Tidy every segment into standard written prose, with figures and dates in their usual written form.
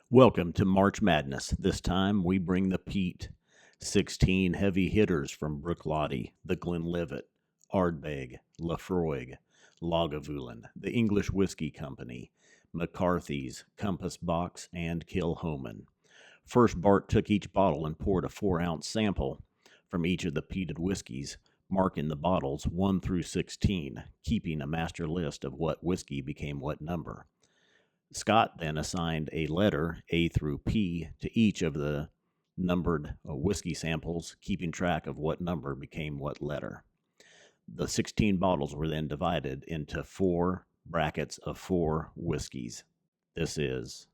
Welcome to March Madness. This time we bring the peat. 16 heavy hitters from Brooklottie, the Glenlivet, Ardbeg, Lafroig, Lagavulin, the English Whiskey Company, McCarthy's, Compass Box, and Kilchoman. First, Bart took each bottle and poured a 4-ounce sample from each of the peated whiskeys, marking the bottles 1 through 16, keeping a master list of what whiskey became what number. Scott then assigned a letter, A through P, to each of the numbered whiskey samples, keeping track of what number became what letter. The 16 bottles were then divided into 4 brackets of 4 whiskeys. This is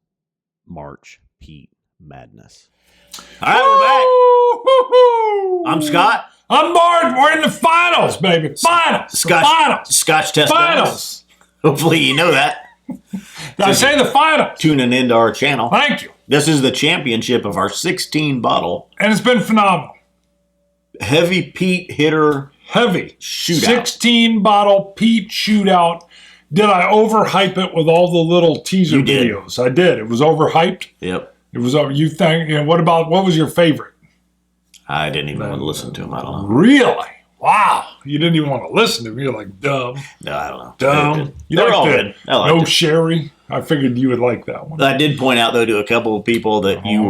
March Peat Madness. All right, we're back. I'm Scott. I'm Bart. We're in the finals, baby. Finals. Scotch test finals. Hopefully you know that. Did I say the finals? Tuning into our channel. Thank you. This is the championship of our 16 bottle. And it's been phenomenal. Heavy peat hitter. Heavy. Shootout. 16 bottle peat shootout. Did I overhype it with all the little teaser videos? I did. It was overhyped. Yep. It was over. You think? What was your favorite? I didn't even want to listen to him. I don't know. Really? Wow. You didn't even want to listen to me. You're like, dumb. No, I don't know. Dumb. They're all good. No sherry. I figured you would like that one. I did point out, though, to a couple of people that you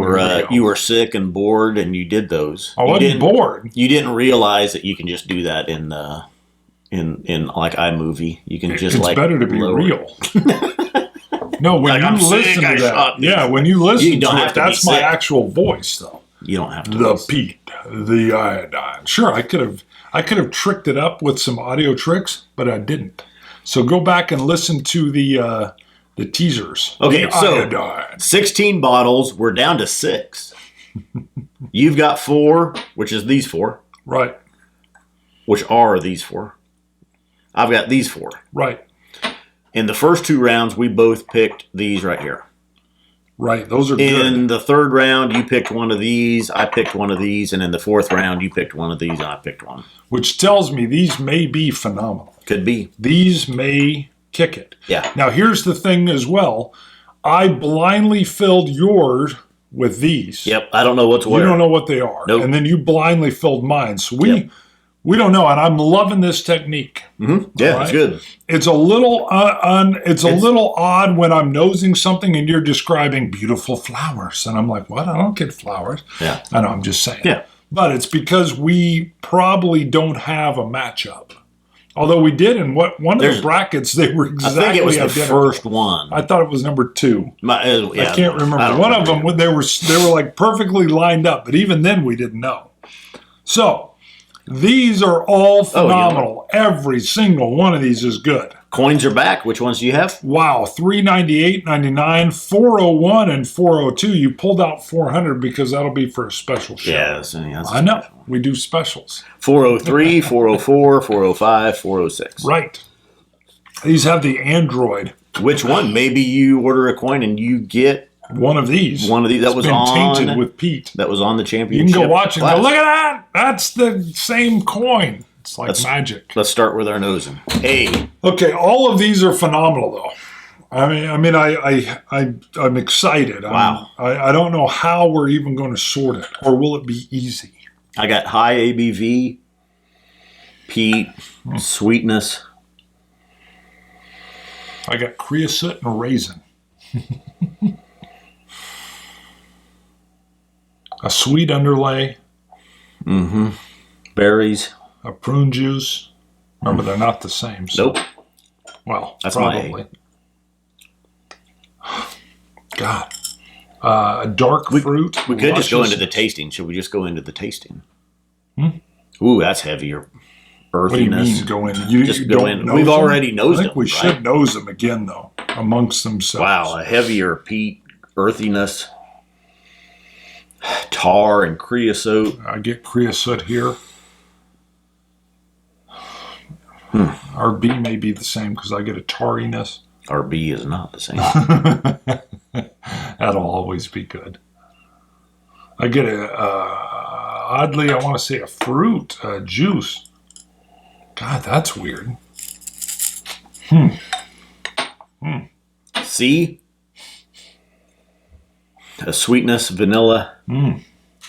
were sick and bored, and you did those. I wasn't bored. You didn't realize that you can just do that in like iMovie. You can just it's better to be real. No, when you listen to that, when you listen to it, that's my actual voice, though. You don't have to. The peat, the iodine. Sure, I could have tricked it up with some audio tricks, but I didn't. So go back and listen to the teasers. Okay, so iodine. 16 bottles. We're down to 6. You've got 4, which is these 4. Right. Which are these 4. I've got these 4. Right. In the first 2 rounds, we both picked these right here. Right, those are good. In the third round, you picked one of these, I picked one of these, and in the fourth round, you picked one of these, and I picked one. Which tells me these may be phenomenal. Could be. These may kick it. Yeah. Now, here's the thing as well. I blindly filled yours with these. Yep, I don't know what's where. You don't know what they are. Nope. And then you blindly filled mine. So we don't know, and I'm loving this technique. Mm-hmm. Yeah, right? It's good. It's a little little odd when I'm nosing something and you're describing beautiful flowers, and I'm like, what? I don't get flowers. Yeah, I know. I'm just saying. Yeah, but it's because we probably don't have a matchup. Although we did in one of the brackets, they were exactly I think it was identical. the first one. I thought it was number 2. I can't remember. One of them, they were like perfectly lined up, but even then we didn't know. So. These are all phenomenal. Every single one of these is good. Coins are back. Which ones do you have? Wow, $398.99, $401, and $402. You pulled out 400 because that'll be for a special show. Yes, I know. We do specials. 403, 404, 405, 406. Right. These have the Android. Which one? Maybe you order a coin and you get one of these. One of these that was tainted with peat. That was on the championship. You can go watch it and go, look at that. That's the same coin. It's like magic. Let's start with our nosing. Hey. Okay, all of these are phenomenal, though. I'm excited. Wow. I don't know how we're even going to sort it, or will it be easy? I got high ABV, peat, sweetness. I got creosote and raisin. A sweet underlay. Mm-hmm. Berries. A prune juice. Remember, they're not the same. So. Nope. Well, that's probably. God. A dark fruit. We could just go into the tasting. Should we just go into the tasting? Ooh, that's heavier. Earthiness. What do you mean go in? You go in. We've already nosed them. I think we should nose them again, though, amongst themselves. Wow, a heavier peat, earthiness. Tar and creosote. I get creosote here. Our B may be the same because I get a tarriness. Our B is not the same. That'll always be good. I get oddly, I want to say a fruit, juice. God, that's weird. See? A sweetness, vanilla.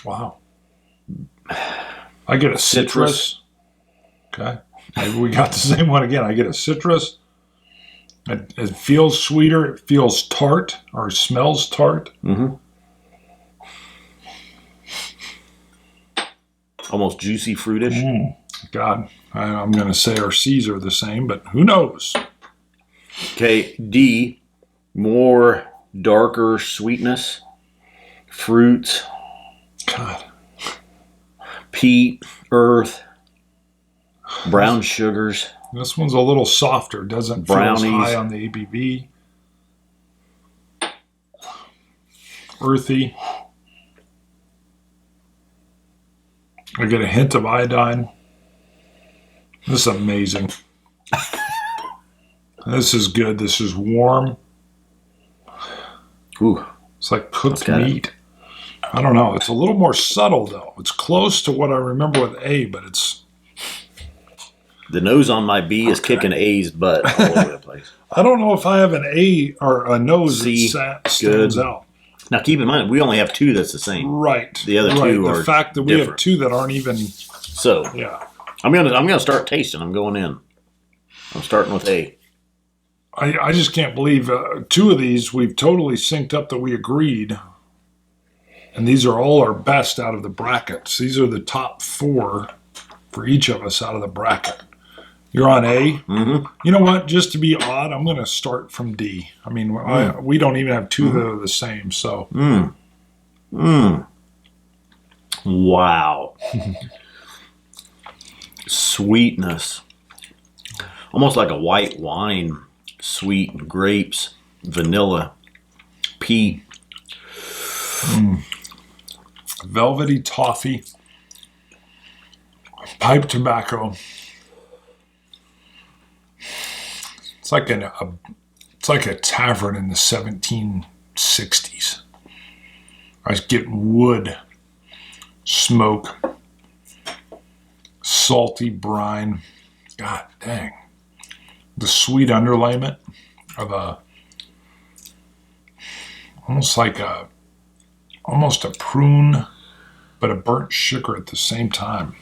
Wow. I get a citrus. Okay. Maybe we got the same one again. I get a citrus. It feels sweeter. It feels tart or smells tart. Almost juicy fruitish. God, I'm going to say our C's are the same, but who knows? Okay, D, more darker sweetness, fruits, God, peat, earth, brown sugars. This one's a little softer. Doesn't feel as high on the ABV. Earthy. I get a hint of iodine. This is amazing. This is good. This is warm. Ooh. It's like cooked meat. I don't know. It's a little more subtle, though. It's close to what I remember with A, but it's... The nose on my B is kicking A's butt all over the place. I don't know if I have an A or a nose C, that stands out. Now, keep in mind, we only have two that's the same. Right. The other two are the fact that we have two that aren't even... So, yeah. I'm gonna start tasting. I'm going in. I'm starting with A. I just can't believe two of these we've totally synced up that we agreed. And these are all our best out of the brackets. These are the top four for each of us out of the bracket. You're on A. You know what? Just to be odd, I'm going to start from D. I mean, we don't even have two that are the same. So. Wow. Sweetness. Almost like a white wine. Sweet grapes, vanilla, peat. Velvety toffee. Pipe tobacco. It's like a tavern in the 1760s. I was getting wood, smoke, salty brine. God dang. The sweet underlayment of almost a prune, but a burnt sugar at the same time.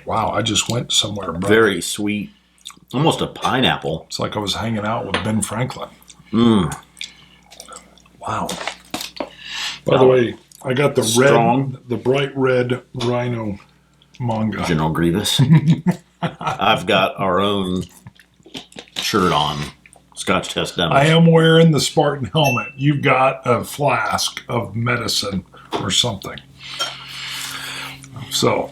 Wow, I just went somewhere, bro. Very sweet. Almost a pineapple. It's like I was hanging out with Ben Franklin. Wow. By the way, I got the bright red rhino manga. General Grievous. I've got our own shirt on. Scotch Test Dummies. I am wearing the Spartan helmet. You've got a flask of medicine or something. So.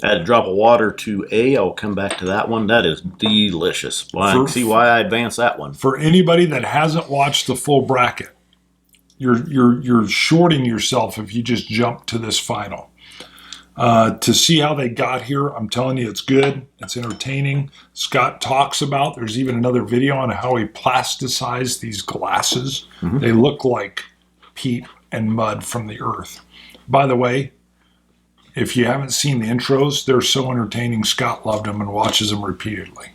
Add a drop of water to A. I'll come back to that one. That is delicious. Well, I can see why I advanced that one. For anybody that hasn't watched the full bracket, you're shorting yourself if you just jump to this final. To see how they got here, I'm telling you, it's good. It's entertaining. Scott talks about, there's even another video on how he plasticized these glasses. They look like peat and mud from the earth. By the way, if you haven't seen the intros, they're so entertaining. Scott loved them and watches them repeatedly.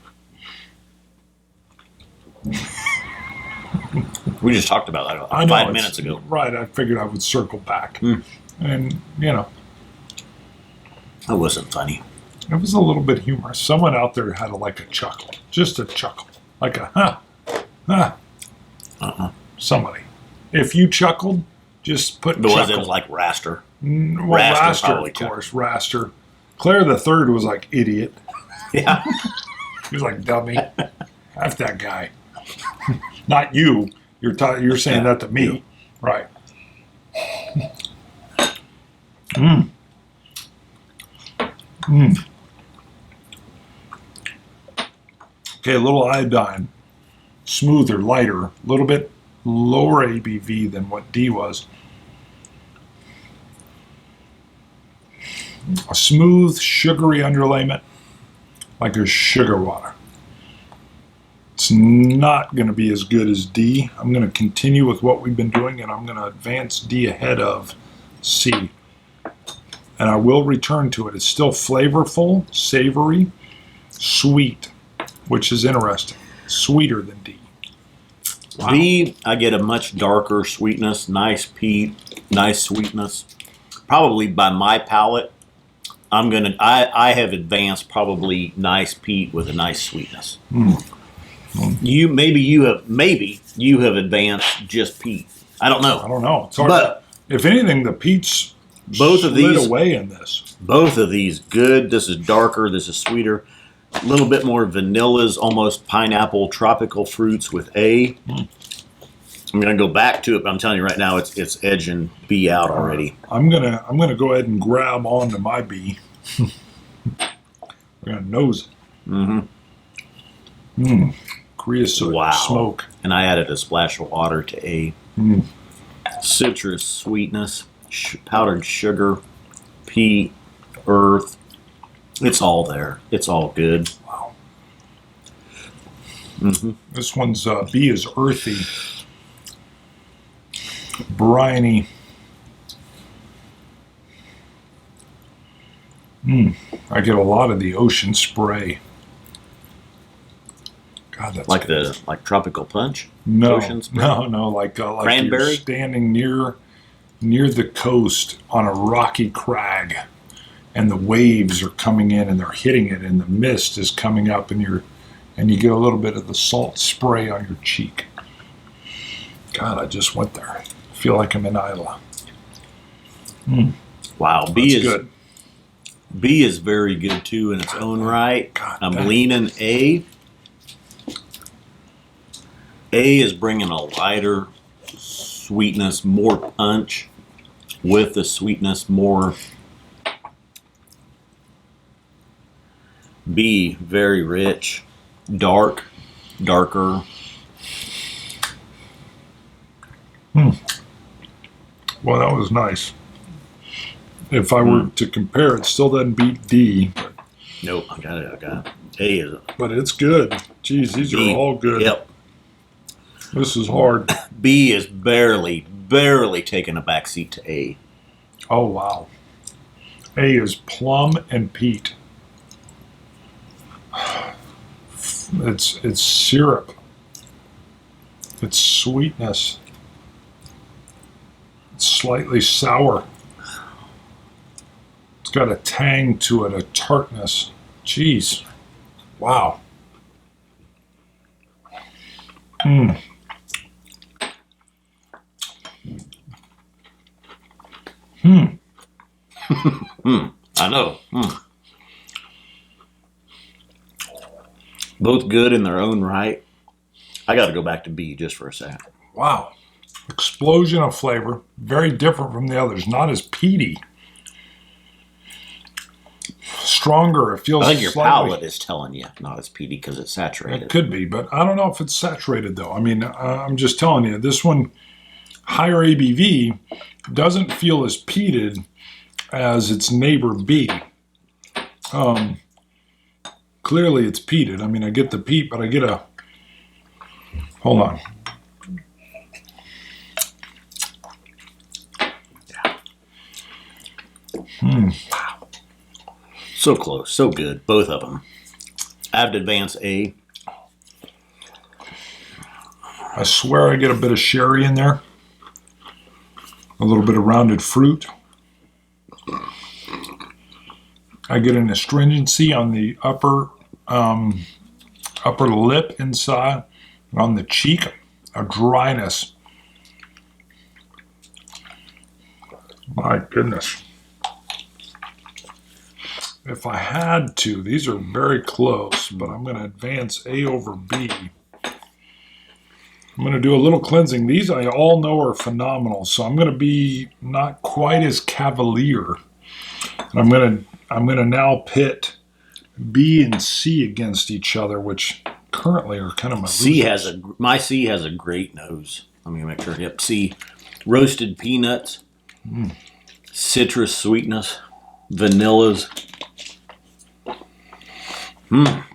We just talked about that 5 minutes ago. Right, I figured I would circle back. And, That wasn't funny. It was a little bit humorous. Someone out there had a chuckle. Just a chuckle. Like a, Somebody. If you chuckled, just put chuckle. Was it like Raster? Well, Raster, of course. Raster. Claire the Third was like, idiot. Yeah. He was like, dummy. F that guy. Not you. You're saying that to me. You. Right. Okay, a little iodine. Smoother, lighter. A little bit lower ABV than what D was. A smooth, sugary underlayment, like a sugar water. It's not going to be as good as D. I'm going to continue with what we've been doing, and I'm going to advance D ahead of C. And I will return to it. It's still flavorful, savory, sweet, which is interesting. Sweeter than D. Wow. B, I get a much darker sweetness, nice peat, nice sweetness. Probably by my palate, I have advanced probably nice peat with a nice sweetness. Maybe you have advanced just peat. I don't know. I don't know. It's hard. But if anything, the peat's both of these away in this. Both of these good. This is darker. This is sweeter. A little bit more vanillas, almost pineapple, tropical fruits with A. I'm gonna go back to it, but I'm telling you right now, it's edging B out already. I'm gonna go ahead and grab onto my B. I'm gonna nose it. Creosote smoke. And I added a splash of water to A. Citrus sweetness, powdered sugar, peat, earth. It's all there. It's all good. Wow. This one's B is earthy, briny. I get a lot of the ocean spray. God, that's like good. like tropical punch. No, Ocean spray? no, like cranberry. You're standing near the coast on a rocky crag, and the waves are coming in and they're hitting it, and the mist is coming up, and you get a little bit of the salt spray on your cheek. God, I just went there. I feel like I'm in Isla. Wow, Good. B is very good too in its own right. I'm leaning A. A is bringing a lighter sweetness, more punch with the sweetness, more. B, very rich, darker. Well, that was nice. If I were to compare, it still doesn't beat D. Nope, I got it. A is. But it's good. Geez, these B, are all good. Yep. This is hard. B is barely taking a backseat to A. Oh, wow. A is plum and peat. It's syrup. It's sweetness. It's slightly sour. It's got a tang to it, a tartness. Jeez. Wow. I know. Both good in their own right. I got to go back to B just for a second. Wow. Explosion of flavor. Very different from the others. Not as peaty. Stronger. It feels I think your slightly, palate is telling you not as peaty because it's saturated. It could be, but I don't know if it's saturated though. I mean, I'm just telling you, this one, higher ABV, doesn't feel as peated as its neighbor B. Clearly it's peated. I mean, I get the peat, but I get a... Hold on. Wow. So close. So good. Both of them. I have to advance A. I swear I get a bit of sherry in there. A little bit of rounded fruit. I get an astringency on the upper lip inside, and on the cheek, a dryness. My goodness. If I had to, these are very close, but I'm going to advance A over B. I'm going to do a little cleansing. These I all know are phenomenal, so I'm going to be not quite as cavalier. And I'm going to now pit B and C against each other, which currently are kind of my My C has a great nose. Let me make sure. Yep, C, roasted peanuts, citrus sweetness, vanillas,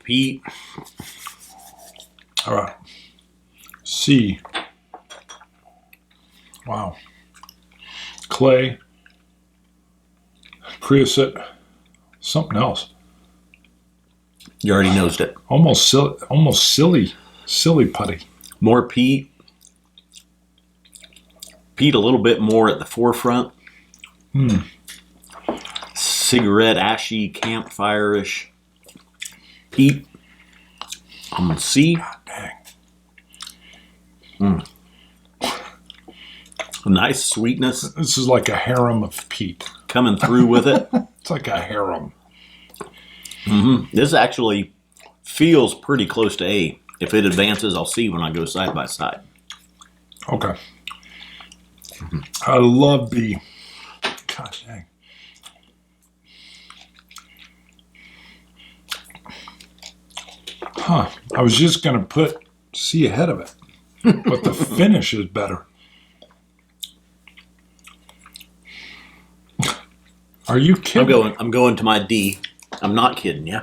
peat. All right. C. Wow. Clay. Creosote. Something else. You already nosed it. Almost silly putty. More peat, Peat a little bit more at the forefront. Cigarette, ashy, campfire-ish. Peat on C. God dang. A nice sweetness. This is like a harem of peat. Coming through with it. It's like a harem. This actually feels pretty close to A. If it advances, I'll see when I go side by side. Okay. I love B. God dang. Huh. I was just going to put C ahead of it. But the finish is better. Are you kidding? I'm going to my D. I'm not kidding you.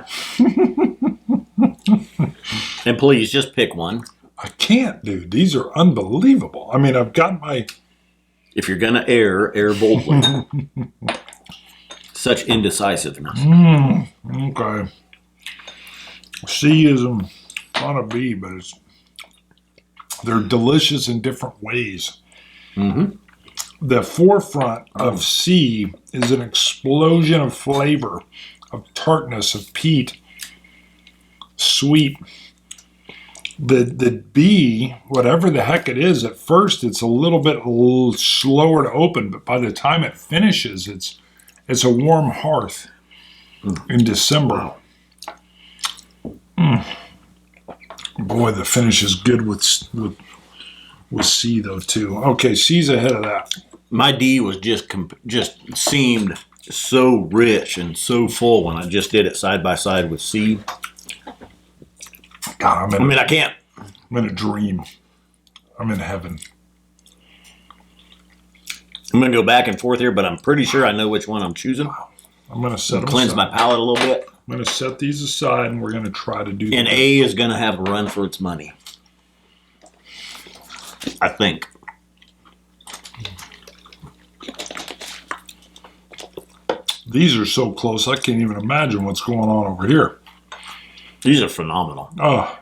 And please, just pick one. I can't, dude. These are unbelievable. I mean, I've got my... If you're going to err boldly. Such indecisiveness. Okay. C is on a B, but they're delicious in different ways. The forefront of C is an explosion of flavor, of tartness, of peat, sweet. The B, whatever the heck it is, at first it's a little bit slower to open, but by the time it finishes, it's a warm hearth in December. Boy, the finish is good with C though too. Okay, C's ahead of that. My D was just seemed so rich and so full when I just did it side by side with C. God, I can't. I'm in a dream. I'm in heaven. I'm going to go back and forth here, but I'm pretty sure I know which one I'm choosing. I'm going to set them cleanse aside. my palate a little bit. I'm going to set these aside, and we're going to try to do. And A is going to have a run for its money. I think. These are so close, I can't even imagine what's going on over here. These are phenomenal. Oh,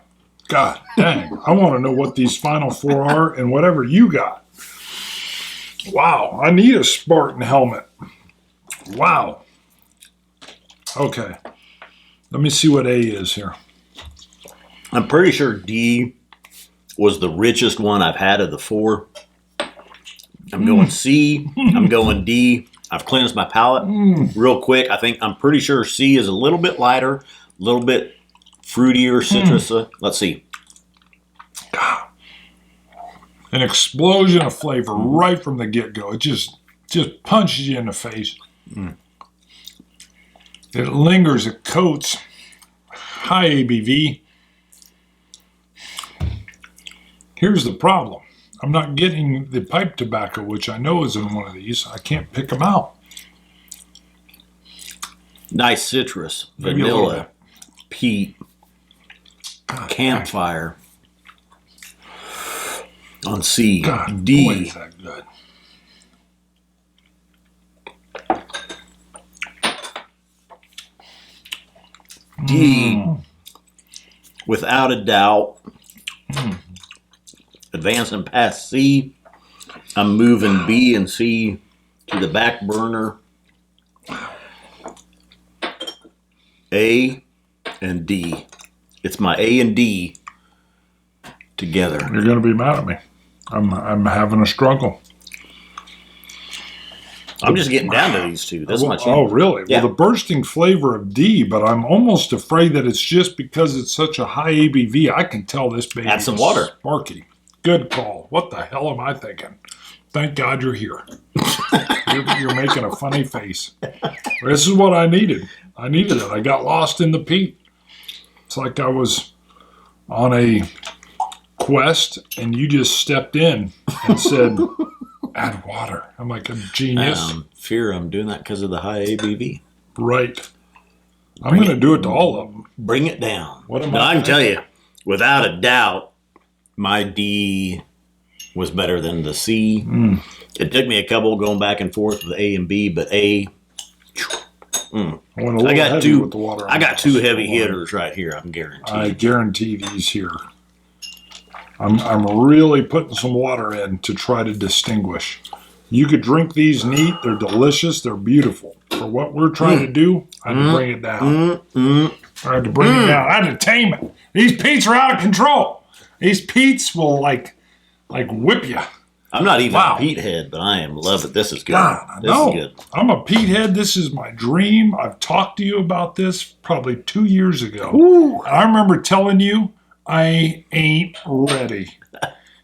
God dang. I want to know what these final four are and whatever you got. Wow, I need a Spartan helmet. Wow. Okay. Let me see what A is here. I'm pretty sure D was the richest one I've had of the four. I'm going C. I'm going D. I've cleansed my palate real quick. I'm pretty sure C is a little bit lighter, a little bit fruitier, citrus. Let's see. God. An explosion of flavor right from the get-go. It just punches you in the face. It lingers, it coats. High ABV. Here's the problem. I'm not getting the pipe tobacco, which I know is in one of these. I can't pick them out. Nice citrus, vanilla, peat, campfire. On C, God, D. boy, is that good. D, without a doubt. Advancing past C, I'm moving B and C to the back burner. A and D. It's my A and D together. You're going to be mad at me. I'm having a struggle. I'm just getting down to these two. That's much. Oh, really? Yeah. Well, the bursting flavor of D, but I'm almost afraid that it's just because it's such a high ABV. I can tell this baby Add some is water. Sparky. Good call. What the hell am I thinking? Thank God you're here. You're making a funny face. This is what I needed. I needed it. I got lost in the peat. It's like I was on a quest and you just stepped in and said, add water. I'm like a genius. Fear I'm doing that because of the high ABV. Right. I'm going to do it to all of them. Bring it down. What am I can tell you, without a doubt, my D was better than the C. It took me a couple going back and forth with A and B, but A. I got two. With the water I got two heavy hitters right here. I'm guaranteed. I guarantee these here. I'm really putting some water in to try to distinguish. You could drink these neat. They're delicious. They're beautiful. For what we're trying to do, I had to bring it down. I had to bring it down. I had to tame it. These peats are out of control. These peats will like whip you. I'm not even a peat head, but I am loving it. This is good. God, this is good. I'm a peat head. This is my dream. I've talked to you about this probably 2 years ago. Ooh. I remember telling you I ain't ready.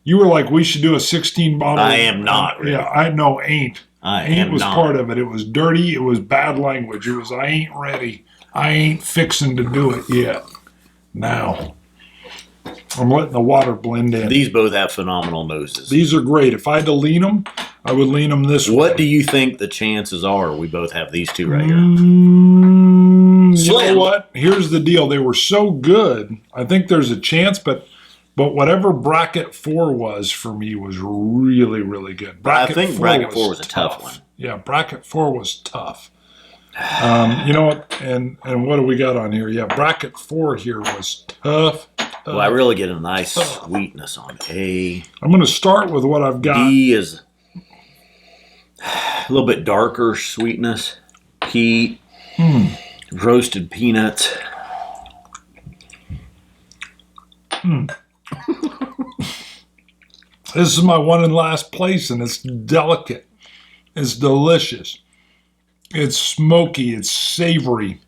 You were like, we should do a 16 bottle. I am not ready. Yeah, I know ain't. Ain't was not. part of it. It was dirty. It was bad language. It was, I ain't ready. I ain't fixing to do it yet. Now. I'm letting the water blend in. These both have phenomenal noses. These are great. If I had to lean them, I would lean them this way. What do you think the chances are we both have these two right here? You know what? Here's the deal. They were so good. I think there's a chance, but whatever bracket 4 was for me was really, really good. I think bracket 4 was a tough one. Yeah, bracket 4 was tough. You know what? And what do we got on here? Yeah, bracket 4 here was tough. Well, I really get a nice sweetness on A. I'm going to start with what I've got. D is a little bit darker sweetness. Peat, roasted peanuts. This is my one in last place, and it's delicate. It's delicious. It's smoky. It's savory.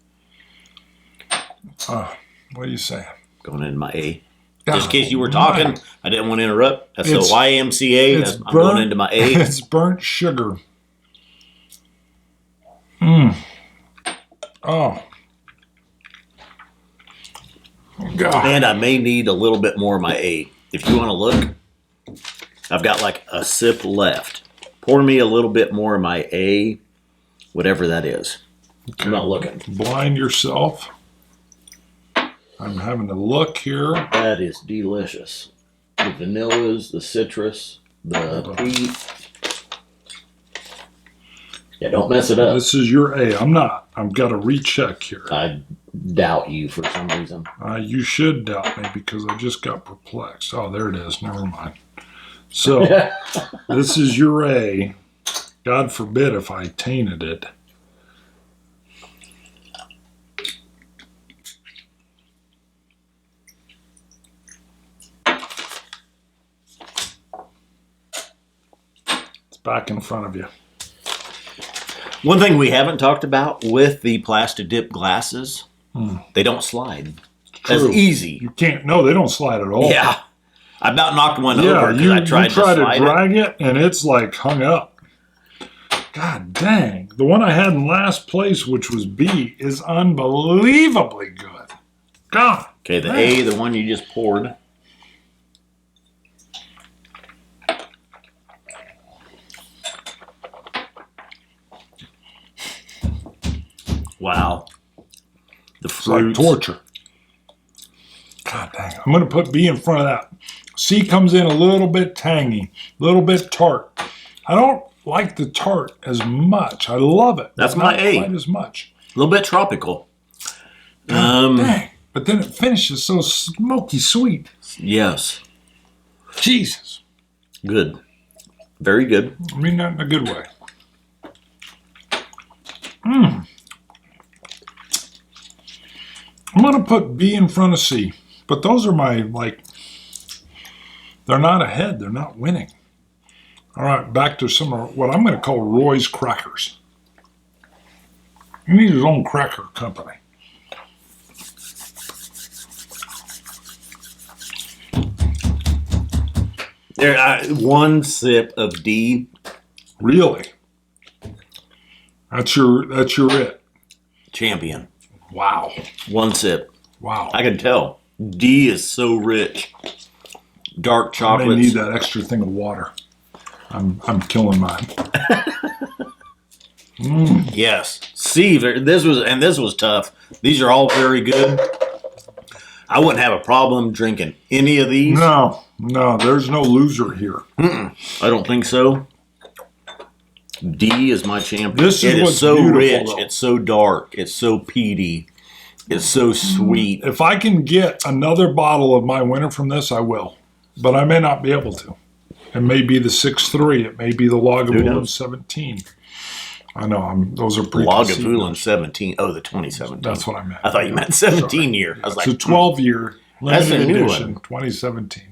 What do you say? Going into my A. Just in case you were talking, I didn't want to interrupt. That's the YMCA. I'm going into my A. It's burnt sugar. Oh. God. And I may need a little bit more of my A. If you want to look, I've got like a sip left. Pour me a little bit more of my A, whatever that is. Okay. I'm not looking. Blind yourself. I'm having to look here. That is delicious. The vanillas, the citrus, the peat. Yeah, don't mess it up. This is your A. I'm not. I've got to recheck here. I doubt you for some reason. You should doubt me because I just got perplexed. Oh, there it is. Never mind. So, this is your A. God forbid if I tainted it. Back in front of you. One thing we haven't talked about with the plastic dip glasses, they don't slide as easy. You can't. No, they don't slide at all. Yeah, I about knocked one over because I tried to drag it, and it's like hung up. God dang! The one I had in last place, which was B, is unbelievably good. God. Okay, the A, the one you just poured. Wow. The fruits. It's like torture. God dang. I'm going to put B in front of that. C comes in a little bit tangy, a little bit tart. I don't like the tart as much. I love it. That's my A. Not quite as much. A little bit tropical. Dang. But then it finishes so smoky sweet. Yes. Jesus. Good. Very good. I mean that in a good way. I'm going to put B in front of C. But those are my, they're not ahead. They're not winning. All right, back to some of what I'm going to call Roy's crackers. He needs his own cracker company. One sip of D. Really? That's your it. Champion. Wow. One sip. Wow. I can tell. D is so rich. Dark chocolate. I may need that extra thing of water. I'm killing mine. Yes. C. This was tough. These are all very good. I wouldn't have a problem drinking any of these. No, there's no loser here. I don't think so. D is my champion. This is what's so rich. Though. It's so dark. It's so peaty. It's so sweet. If I can get another bottle of my winter from this, I will. but I may not be able to. It may be the 6-3. It may be the Lagavulin 17. I know. Those are pretty. Lagavulin 17. Oh, the 2017. That's what I meant. I thought you meant 17 year. I was like, it's a 12-year limited a new edition, one. 2017.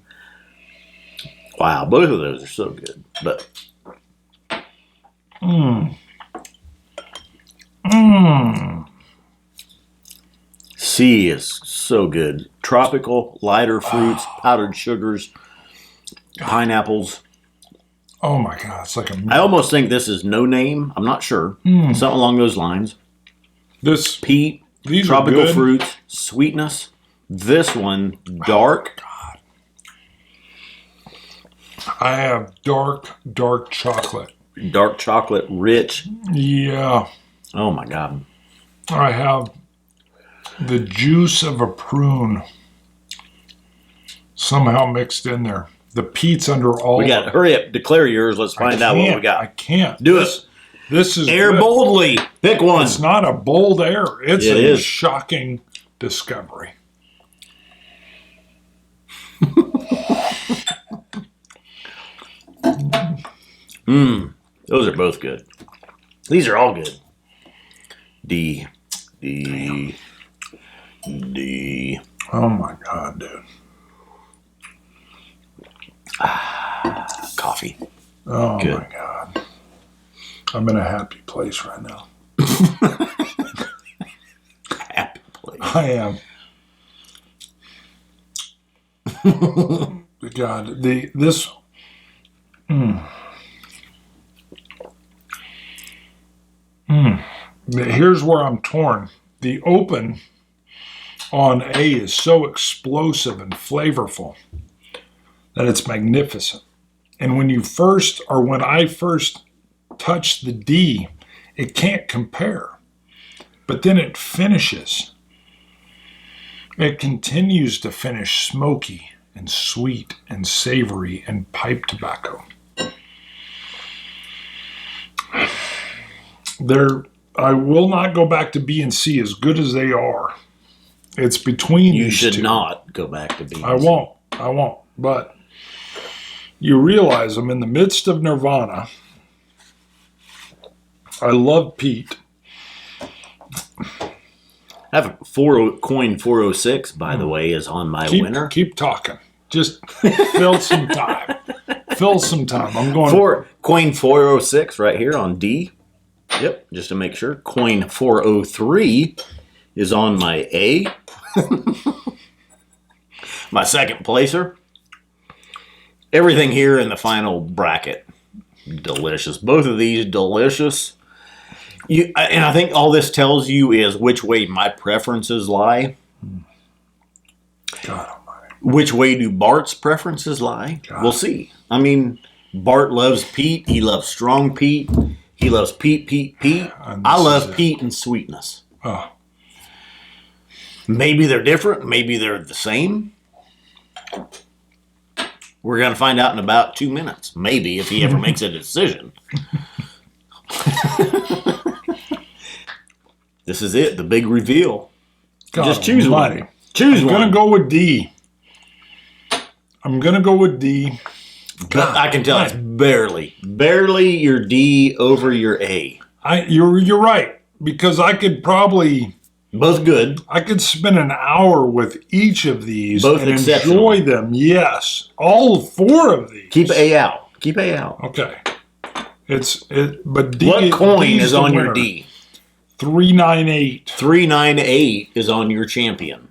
Wow, both of those are so good. But C is so good. Tropical, lighter fruits, powdered sugars, pineapples. Oh my God, it's like a. I almost think this is no name. I'm not sure. Something along those lines. This Peat, these tropical are good. fruits, sweetness. This one, dark. God. I have dark chocolate. Dark chocolate, rich. Yeah. Oh my God. I have the juice of a prune somehow mixed in there. The peat's under all. We got to hurry up, declare yours. Let's find out what we got. I can't. Do it. This is Air good. boldly. Pick one. It's not a bold air. It's It a is. shocking discovery. Those are both good. These are all good. D. Oh my God, dude. Coffee. Oh Good. my God. I'm in a happy place right now. Happy place. I am. God, this. Here's where I'm torn. The open on A is so explosive and flavorful that it's magnificent. And when I first touched the D, it can't compare. But then it finishes. It continues to finish smoky and sweet and savory and pipe tobacco. I will not go back to B and C as good as they are. It's between You these should two. not go back to B. I won't. But you realize I'm in the midst of nirvana. I love peat. I have coin 406, by the way, is on my winner. Keep talking. Just fill some time. Fill some time. I'm going. Coin 406 right here on D. Yep, just to make sure. Coin 403 is on my A. My second placer. Everything here in the final bracket, delicious. Both of these, delicious. And I think all this tells you is which way my preferences lie. God almighty. Which way do Bart's preferences lie? God. We'll see. I mean, Bart loves peat. He loves strong peat. He loves peat. I love peat and sweetness. Oh. Maybe they're different. Maybe they're the same. We're going to find out in about 2 minutes. Maybe, if he ever makes a decision. This is it. The big reveal. God Just choose almighty. one. Choose I'm one. going to go with D. But I can tell it's barely your D over your A. You're right, because I could probably Both good. I could spend an hour with each of these Both and exceptional. enjoy them. Yes, all 4 of these. Keep A out. Keep A out. Okay. But D. What coin D's is the on winner. your D? 398. 398 is on your champion.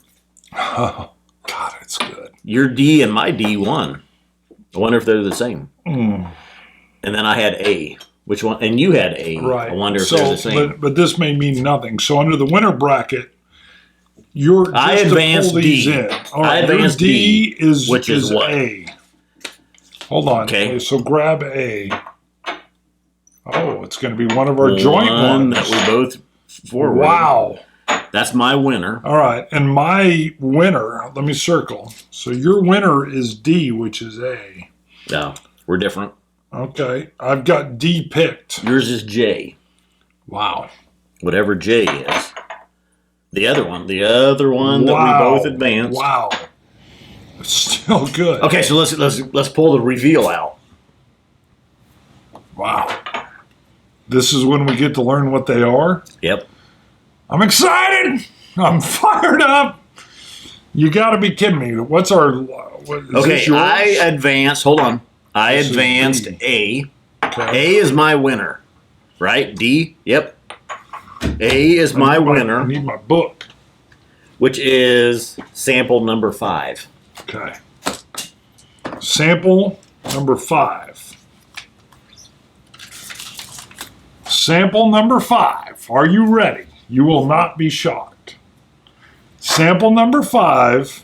Oh, God, it's good. Your D and my D won. I wonder if they're the same. And then I had A. Which one? And you had A. Right. I wonder if they're the same. But this may mean nothing. So under the winner bracket, I advanced D. In. All I right, advanced your D is which is what? A. Hold on. Okay. So grab A. Oh, it's going to be one of our joint One ones. that we both forward. Wow. That's my winner. All right. And my winner, let me circle. So your winner is D, which is A. No, we're different. Okay. I've got D picked. Yours is J. Wow. Whatever J is. The other one that we both advanced. Wow. Still good. Okay, so let's pull the reveal out. Wow. This is when we get to learn what they are? Yep. I'm excited. I'm fired up. You got to be kidding me. What's our... Okay, I advanced. Hold on. I advanced A. Okay. A is my winner. Right? D? Yep. A is my winner. I need my book. Which is sample number 5. Okay. Sample number 5. Sample number 5. Are you ready? You will not be shocked. Sample number 5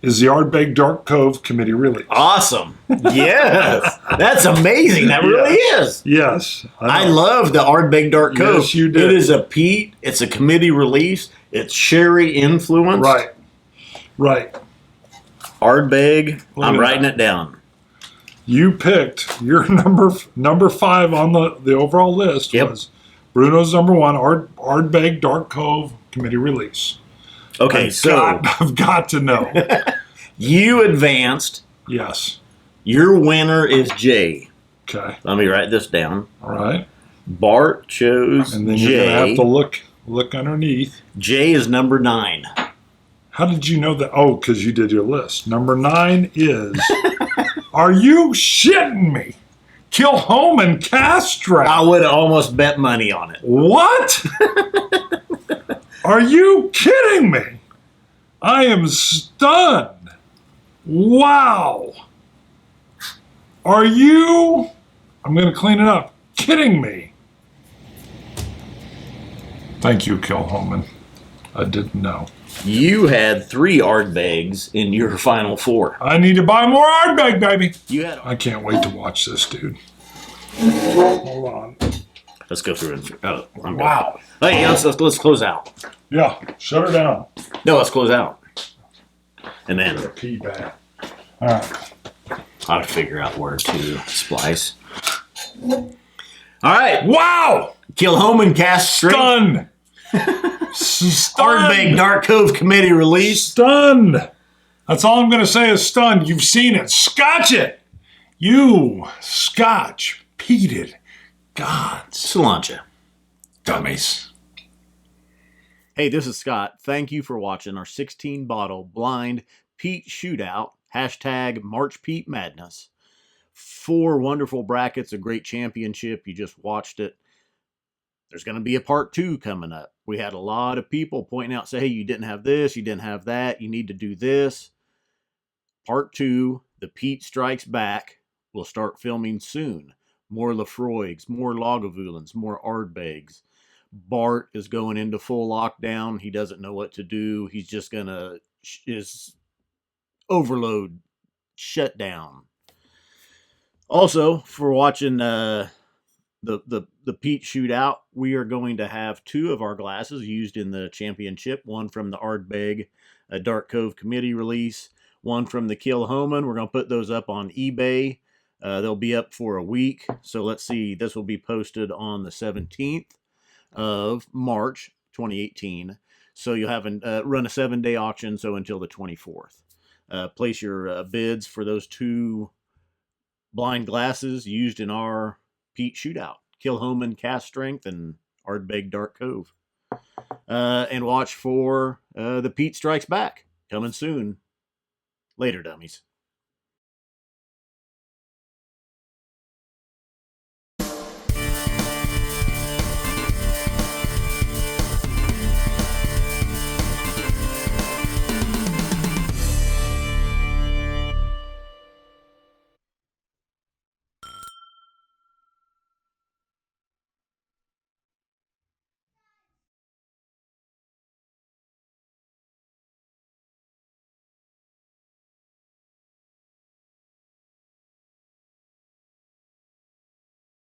is the Ardbeg Dark Cove committee release. Awesome. Yes. That's amazing. That really is. Yes. I love the Ardbeg Dark Cove. Yes, you did. It is a peat. It's a committee release. It's sherry influenced. Right. Right. Ardbeg. I'm writing it down. You picked your number 5 on the overall list was Bruno's number 1, Ardbeg Dark Cove committee release. Okay, I've got to know. You advanced. Yes. Your winner is J. Okay. Let me write this down. All right. Bart chose and then J. You're going to have to look underneath. J is number 9. How did you know that? Oh, because you did your list. Number 9 is... Are you shitting me? Kilchoman Castrate. I would have almost bet money on it. What? Are you kidding me? I am stunned. Wow. Are you, I'm going to clean it up, kidding me? Thank you, Kilchoman. I didn't know. You had 3 Ardbegs in your final 4. I need to buy more Ardbeg, baby. You had. I can't wait to watch this, dude. Hold on. Let's go through it. Oh, wow. Hey, let's close out. Yeah, shut her down. No, let's close out. And then pee bag. All right. I'll figure out where to splice. All right. Wow. Kilchoman Cask. Stunned. Ardbeg Dark Cove committee release. Stunned. That's all I'm going to say is stunned. You've seen it. Scotch it. You Scotch peated gods. Cilantro. Dummies. Hey, this is Scott. Thank you for watching our 16-bottle blind peat shootout. # March Peat Madness. 4 wonderful brackets, a great championship. You just watched it. There's going to be a part 2 coming up. We had a lot of people pointing out, say, hey, you didn't have this, you didn't have that, you need to do this. Part 2, the Peat Strikes Back, will start filming soon. More Lafroigs, more Lagavulins, more Ardbegs. Bart is going into full lockdown. He doesn't know what to do. He's just going to overload, shut down. Also, for watching the peat shootout, we are going to have 2 of our glasses used in the championship. One from the Ardbeg Dark Cove committee release. One from the Kilchoman. We're going to put those up on eBay. They'll be up for a week. So let's see. This will be posted on the 17th of March 2018. So you'll have run a 7-day auction, so until the 24th. Place your bids for those 2 blind glasses used in our peat shootout. Kilchoman Cast Strength and Ardbeg Dark Cove. And watch for the Peat Strikes Back coming soon. Later, dummies.